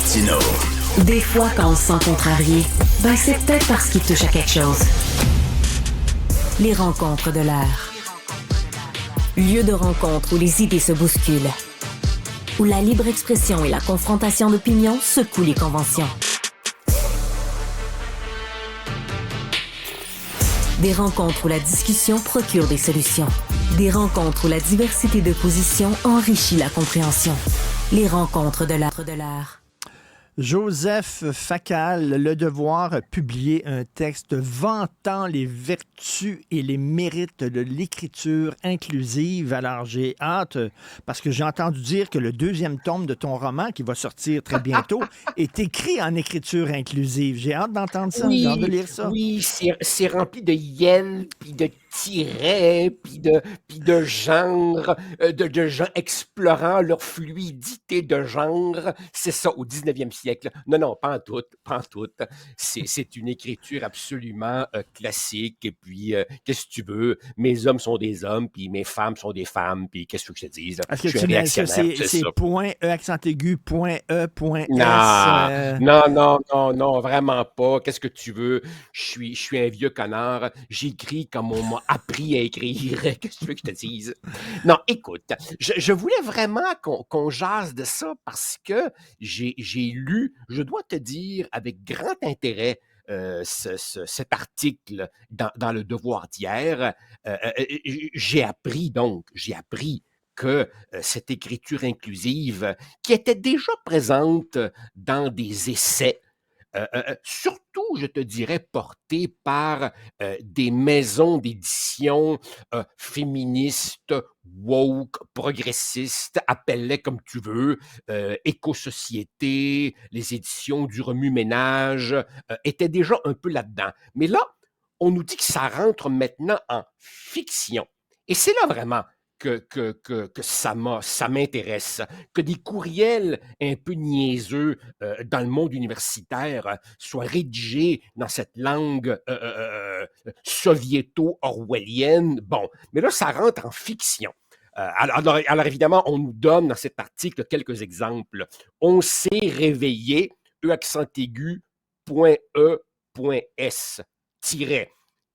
Martineau. Des fois, quand on se sent contrarié, c'est peut-être parce qu'il touche à quelque chose. Les rencontres de l'air. Lieu de rencontre où les idées se bousculent. Où la libre expression et la confrontation d'opinions secouent les conventions. Des rencontres où la discussion procure des solutions. Des rencontres où la diversité de positions enrichit la compréhension. Les rencontres de l'air. Joseph Facal, Le Devoir, a publié un texte vantant les vertus et les mérites de l'écriture inclusive. Alors, j'ai hâte, parce que j'ai entendu dire que le deuxième tome de ton roman, qui va sortir très bientôt, est écrit en écriture inclusive. J'ai hâte d'entendre ça, j'ai hâte de lire ça. Oui, c'est rempli de yen, puis de tirets, puis de genre, de gens explorant leur fluidité de genre. C'est ça, au 19e siècle. Non, pas en tout, pas en tout. C'est une écriture absolument classique. Et puis, qu'est-ce que tu veux? Mes hommes sont des hommes, puis mes femmes sont des femmes, puis qu'est-ce que je te dise? Est-ce que Je suis tu mets ça, réactionnaire, c'est ça. point E accent aigu, point E, point S. Non, vraiment pas. Qu'est-ce que tu veux? Je suis un vieux connard. J'écris comme on m'a appris à écrire. Qu'est-ce que tu veux que je te dise? Non, écoute, je voulais vraiment qu'on jase de ça parce que j'ai lu, je dois te dire, avec grand intérêt, cet article dans Le Devoir d'hier. J'ai appris que cette écriture inclusive, qui était déjà présente dans des essais, surtout, je te dirais, portés par des maisons d'édition féministes, woke, progressistes, appelle-les comme tu veux, éco-société, les éditions du remue-ménage, étaient déjà un peu là-dedans. Mais là, on nous dit que ça rentre maintenant en fiction. Et c'est là vraiment que ça m'intéresse, que des courriels un peu niaiseux dans le monde universitaire soient rédigés dans cette langue soviéto-orwellienne. Bon, mais là, ça rentre en fiction. Alors évidemment, on nous donne dans cet article quelques exemples. On s'est réveillé, E accent aigu, point E, point S, tiret.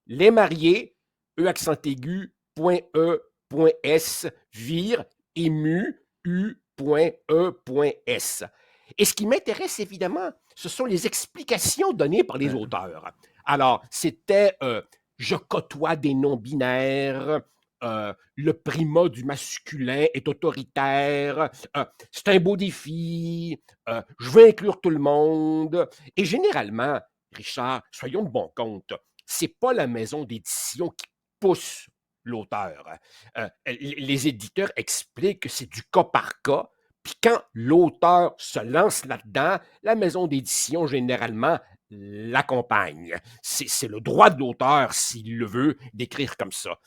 Les mariés, E accent aigu, point E, point S, vire, ému, U, point E, point S. Et ce qui m'intéresse, évidemment, ce sont les explications données par les auteurs. Alors, c'était je côtoie des non-binaires, le primat du masculin est autoritaire, c'est un beau défi, je veux inclure tout le monde. Et généralement, Richard, soyons de bon compte, c'est pas la maison d'édition qui pousse l'auteur. Les éditeurs expliquent que c'est du cas par cas, puis quand l'auteur se lance là-dedans, la maison d'édition, généralement, l'accompagne. C'est le droit de l'auteur, s'il le veut, d'écrire comme ça.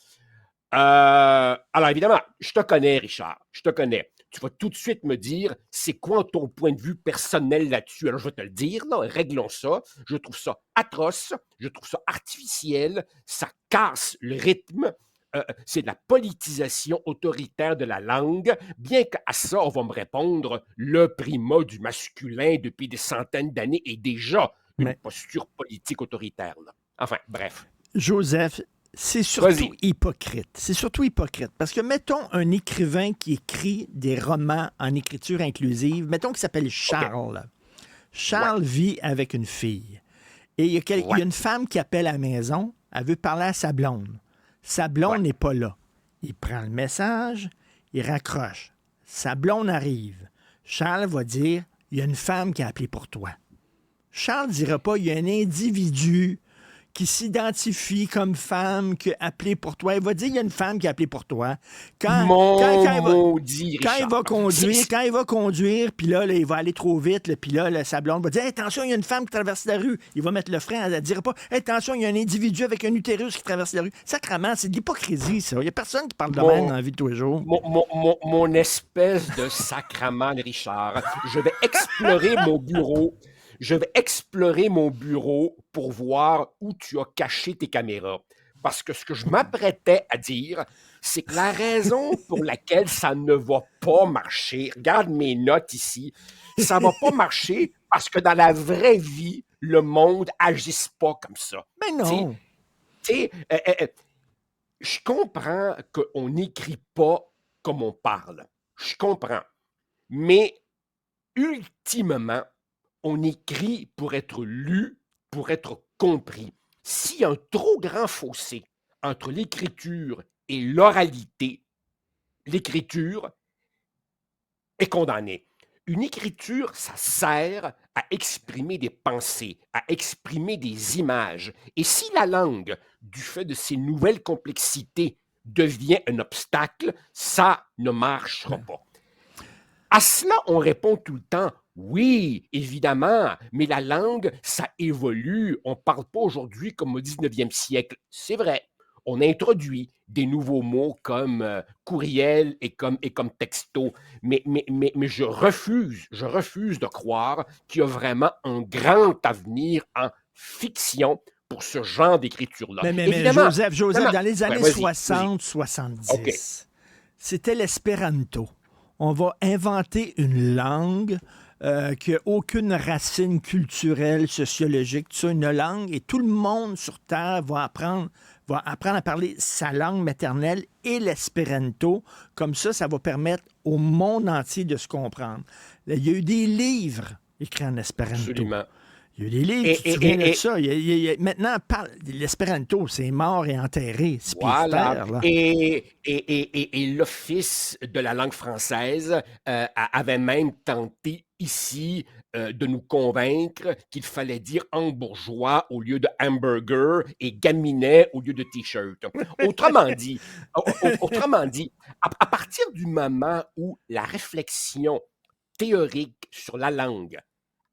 Alors évidemment, je te connais, Richard, je te connais. Tu vas tout de suite me dire, c'est quoi ton point de vue personnel là-dessus? Alors je vais te le dire, là, réglons ça. Je trouve ça atroce, je trouve ça artificiel, ça casse le rythme. C'est de la politisation autoritaire de la langue, bien qu'à ça, on va me répondre, le primat du masculin depuis des centaines d'années est déjà une posture politique autoritaire. Là. Enfin, bref. Joseph, c'est surtout hypocrite. C'est surtout hypocrite. Parce que, mettons, un écrivain qui écrit des romans en écriture inclusive, mettons qu'il s'appelle Charles. Okay. Charles vit avec une fille. Et il y a une femme qui appelle à la maison, elle veut parler à sa blonde. Sa blonde n'est pas là. Il prend le message, il raccroche. Sa blonde arrive. Charles va dire, il y a une femme qui a appelé pour toi. Charles ne dira pas, il y a un individu qui s'identifie comme femme qui a appelé pour toi. Il va dire, il y a une femme qui a appelé pour toi. Quand il va conduire, puis là, il va aller trop vite, puis là, sa blonde va dire, hey, attention, il y a une femme qui traverse la rue. Il va mettre le frein, elle ne dira pas, hey, attention, il y a un individu avec un utérus qui traverse la rue. Sacrement, c'est de l'hypocrisie, ça. Il n'y a personne qui parle de même dans la vie de tous les jours. Mon espèce de sacrement, Richard. Je vais explorer mon bureau. Je vais explorer mon bureau pour voir où tu as caché tes caméras. parce que ce que je m'apprêtais à dire, c'est que la raison pour laquelle ça ne va pas marcher, regarde mes notes ici, ça va pas marcher parce que dans la vraie vie, le monde agisse pas comme ça. Mais non. Tu sais, je comprends qu'on n'écrit pas comme on parle. Je comprends. Mais ultimement, on écrit pour être lu, pour être compris. S'il y a un trop grand fossé entre l'écriture et l'oralité, l'écriture est condamnée. Une écriture, ça sert à exprimer des pensées, à exprimer des images. Et si la langue, du fait de ses nouvelles complexités, devient un obstacle, ça ne marchera pas. À cela, on répond tout le temps, oui, évidemment, mais la langue, ça évolue. On ne parle pas aujourd'hui comme au 19e siècle. C'est vrai. On introduit des nouveaux mots comme courriel et comme texto. Mais je refuse de croire qu'il y a vraiment un grand avenir en fiction pour ce genre d'écriture-là. Mais Joseph, dans les années 60-70, c'était l'espéranto. On va inventer une langue qui n'a aucune racine culturelle, sociologique, tout ça, une langue, et tout le monde sur Terre va apprendre à parler sa langue maternelle et l'espéranto. Comme ça va permettre au monde entier de se comprendre. Il y a eu des livres écrits en espéranto. Absolument. Il y a eu des livres, tu te souviens de ça. Maintenant, l'espéranto, c'est mort et enterré. Voilà. Et l'Office de la langue française avait même tenté ici de nous convaincre qu'il fallait dire hambourgeois au lieu de hamburger et gaminet au lieu de t-shirt. Autrement dit, à partir du moment où la réflexion théorique sur la langue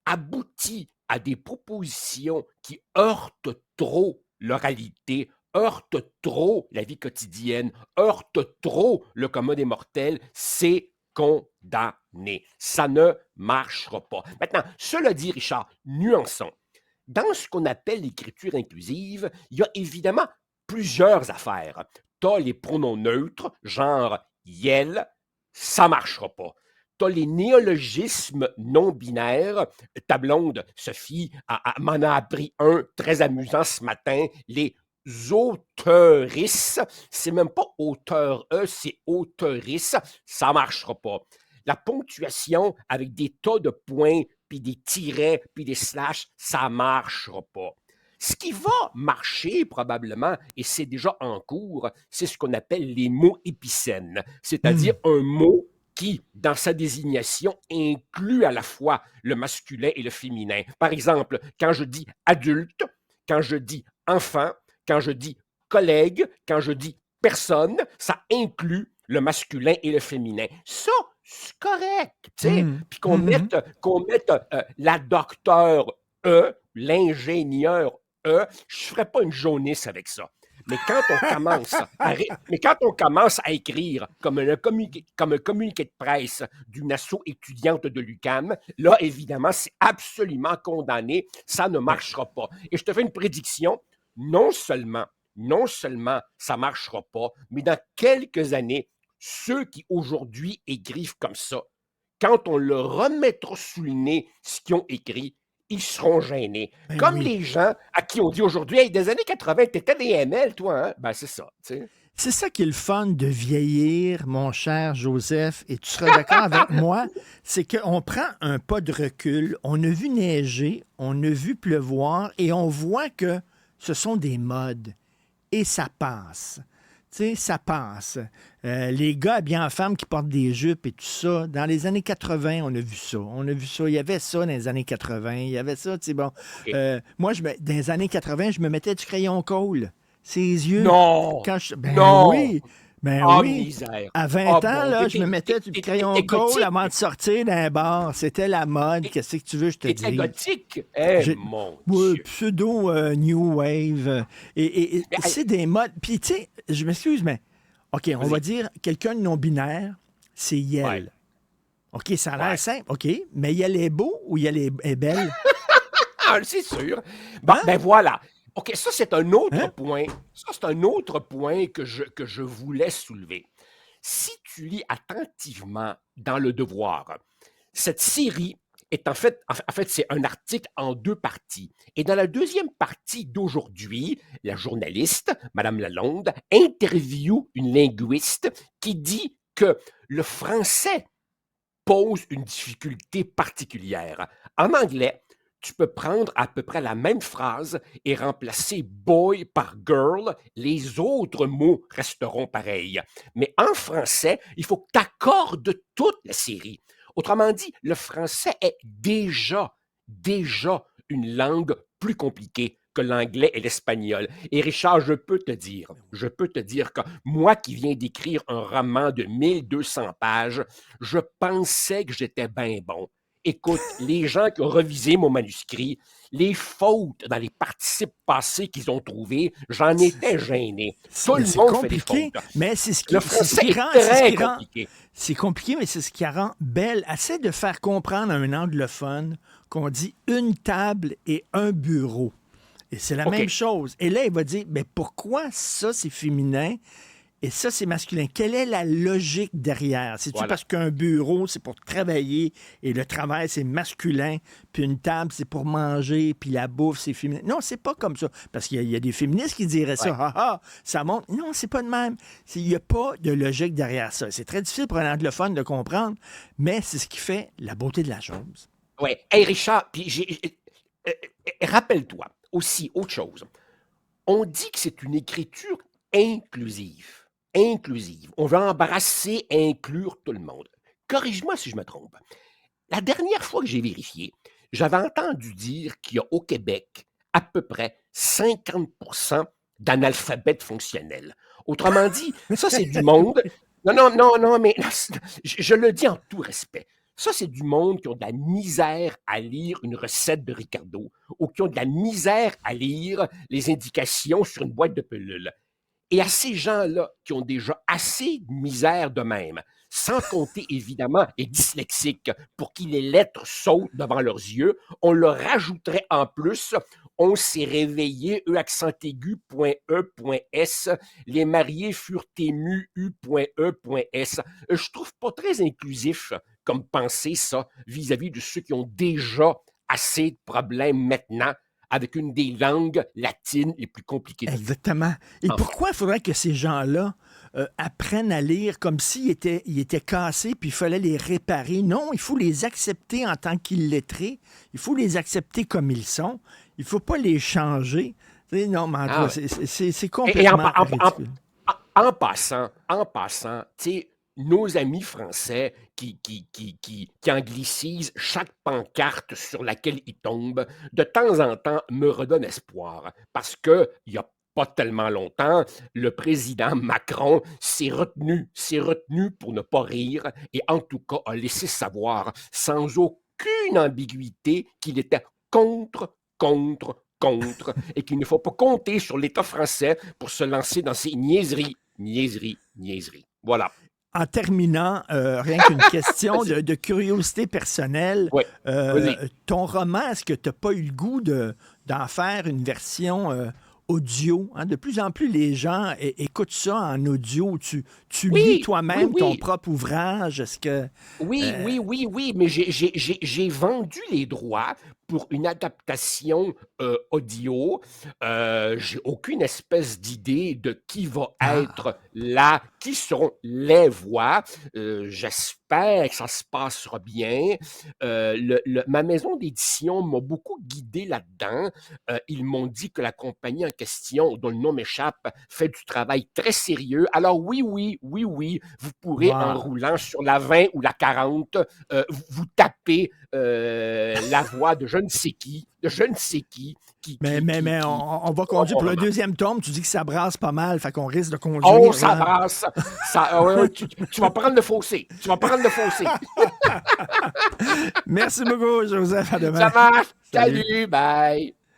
aboutit à des propositions qui heurtent trop l'oralité, heurtent trop la vie quotidienne, heurtent trop le commun des mortels, c'est condamné. Ça ne marchera pas. Maintenant, cela dit, Richard, nuançons. Dans ce qu'on appelle l'écriture inclusive, il y a évidemment plusieurs affaires. Tu as les pronoms neutres, genre « yel », ça ne marchera pas. Tu as les néologismes non-binaires. Ta blonde, Sophie, m'en a appris un très amusant ce matin. Les auteurisses. C'est même pas auteur-e, c'est auteurisses. Ça ne marchera pas. La ponctuation avec des tas de points, puis des tirets, puis des slash, ça ne marchera pas. Ce qui va marcher probablement, et c'est déjà en cours, c'est ce qu'on appelle les mots épicènes, c'est-à-dire un mot qui, dans sa désignation, inclut à la fois le masculin et le féminin. Par exemple, quand je dis adulte, quand je dis enfant, quand je dis collègue, quand je dis personne, ça inclut le masculin et le féminin. Ça, c'est correct, tu sais. Puis qu'on mette la docteure E, l'ingénieur E, je ne ferais pas une jaunisse avec ça. Mais quand on commence à écrire comme un communiqué de presse d'une asso étudiante de l'UQAM, là, évidemment, c'est absolument condamné. Ça ne marchera pas. Et je te fais une prédiction. Non seulement ça ne marchera pas, mais dans quelques années, ceux qui aujourd'hui écrivent comme ça, quand on leur remettra sous le nez ce qu'ils ont écrit, ils seront gênés. Comme les gens à qui on dit aujourd'hui, hey, des années 80, t'étais des ML, toi, hein? Ben, c'est ça, tu sais. C'est ça qui est le fun de vieillir, mon cher Joseph, et tu seras d'accord avec moi, c'est qu'on prend un pas de recul, on a vu neiger, on a vu pleuvoir, et on voit que ce sont des modes, et ça passe. Tu sais, ça passe. Les gars habillés en femmes qui portent des jupes et tout ça, dans les années 80, on a vu ça. Il y avait ça dans les années 80. Il y avait ça, tu sais, bon. Moi, dans les années 80, je me mettais du crayon colle. Ses yeux. Non! Non! Oui! Oui. Misère. À 20 ans, là, je me mettais du crayon colle avant de sortir d'un bar. C'était la mode. Qu'est-ce que tu veux, je te dis? C'était gothique? Mon Dieu. Dieu. Pseudo New Wave. Et c'est des modes. Puis, tu sais, je m'excuse, mais OK, on va dire quelqu'un de non-binaire, c'est Yel. Ouais. OK, ça a l'air simple. OK, mais Yel est beau ou Yel est belle? Ah, c'est sûr. Bon, ben voilà. OK, ça, c'est un autre Hein? point. Ça, c'est un autre point que je voulais soulever. Si tu lis attentivement dans Le Devoir, cette série est en fait, c'est un article en 2 parties. Et dans la deuxième partie d'aujourd'hui, la journaliste, Madame Lalonde, interviewe une linguiste qui dit que le français pose une difficulté particulière. En anglais, tu peux prendre à peu près la même phrase et remplacer boy par girl, les autres mots resteront pareils. Mais en français, il faut que tu accordes toute la série. Autrement dit, le français est déjà une langue plus compliquée que l'anglais et l'espagnol. Et Richard, je peux te dire que moi qui viens d'écrire un roman de 1200 pages, je pensais que j'étais bien bon. Écoute, les gens qui ont revisé mon manuscrit, les fautes dans les participes passés qu'ils ont trouvés, j'en étais gêné. Tout Mais le c'est monde fait des compliqué, fautes. mais Le français est très compliqué. c'est compliqué, mais c'est ce qui rend belle. Essaie de faire comprendre à un anglophone qu'on dit une table et un bureau. Et c'est la OK. même chose. Et là, il va dire, mais pourquoi ça, c'est féminin et ça, c'est masculin? Quelle est la logique derrière? C'est-tu Voilà. parce qu'un bureau, c'est pour travailler et le travail, c'est masculin, puis une table, c'est pour manger, puis la bouffe, c'est féminin? Non, c'est pas comme ça. Parce qu'il y a des féministes qui diraient ça. Ouais. Ah ah, ça monte. Non, c'est pas de même. Il n'y a pas de logique derrière ça. C'est très difficile pour un anglophone de comprendre, mais c'est ce qui fait la beauté de la chose. Oui. Hey Richard, puis rappelle-toi aussi autre chose. On dit que c'est une écriture inclusive. Inclusive. On veut embrasser, inclure tout le monde. Corrige-moi si je me trompe. La dernière fois que j'ai vérifié, j'avais entendu dire qu'il y a au Québec à peu près 50% d'analphabètes fonctionnels. Autrement dit, ça, c'est du monde. Non, mais je le dis en tout respect. Ça, c'est du monde qui ont de la misère à lire une recette de Ricardo ou qui ont de la misère à lire les indications sur une boîte de pilules. Et à ces gens-là qui ont déjà assez de misère d'eux-mêmes, sans compter évidemment les dyslexiques pour qui les lettres sautent devant leurs yeux, on leur rajouterait en plus on s'est réveillé, E accent aigu, point E, point S, les mariés furent émus, U, point E, point S. Je trouve pas très inclusif comme pensée, ça, vis-à-vis de ceux qui ont déjà assez de problèmes maintenant avec une des langues latines les plus compliquées du monde. Exactement. Et Enfin. pourquoi il faudrait que ces gens-là apprennent à lire comme s'ils étaient cassés puis il fallait les réparer? Non, il faut les accepter en tant qu'illettrés. Il faut les accepter comme ils sont. Il ne faut pas les changer. Tu sais, non, mais en tout cas, c'est complètement ridicule. En passant, tu sais, nos amis français qui anglicisent chaque pancarte sur laquelle ils tombent, de temps en temps, me redonnent espoir. Parce qu'il n'y a pas tellement longtemps, le président Macron s'est retenu pour ne pas rire et en tout cas a laissé savoir sans aucune ambiguïté qu'il était contre et qu'il ne faut pas compter sur l'État français pour se lancer dans ces niaiseries. Voilà. En terminant, rien qu'une question de curiosité personnelle. Oui, vas-y. Ton roman, est-ce que tu n'as pas eu le goût d'en faire une version audio? Hein? De plus en plus, les gens écoutent ça en audio. Tu lis toi-même ton propre ouvrage. Est-ce que... Oui, mais j'ai vendu les droits pour une adaptation audio. J'ai aucune espèce d'idée de qui va être là, qui seront les voix. J'espère que ça se passera bien. Ma maison d'édition m'a beaucoup guidé là-dedans. Ils m'ont dit que la compagnie en question, dont le nom m'échappe, fait du travail très sérieux. Alors oui, vous pourrez, en roulant sur la 20 ou la 40, vous tapez la voix de je ne sais qui. Mais on va conduire pour le deuxième tome. Tu dis que ça brasse pas mal, fait qu'on risque de conduire. Oh, ça brasse. Tu vas prendre le fossé. Merci beaucoup, Joseph. À demain. Ça marche. Salut, bye.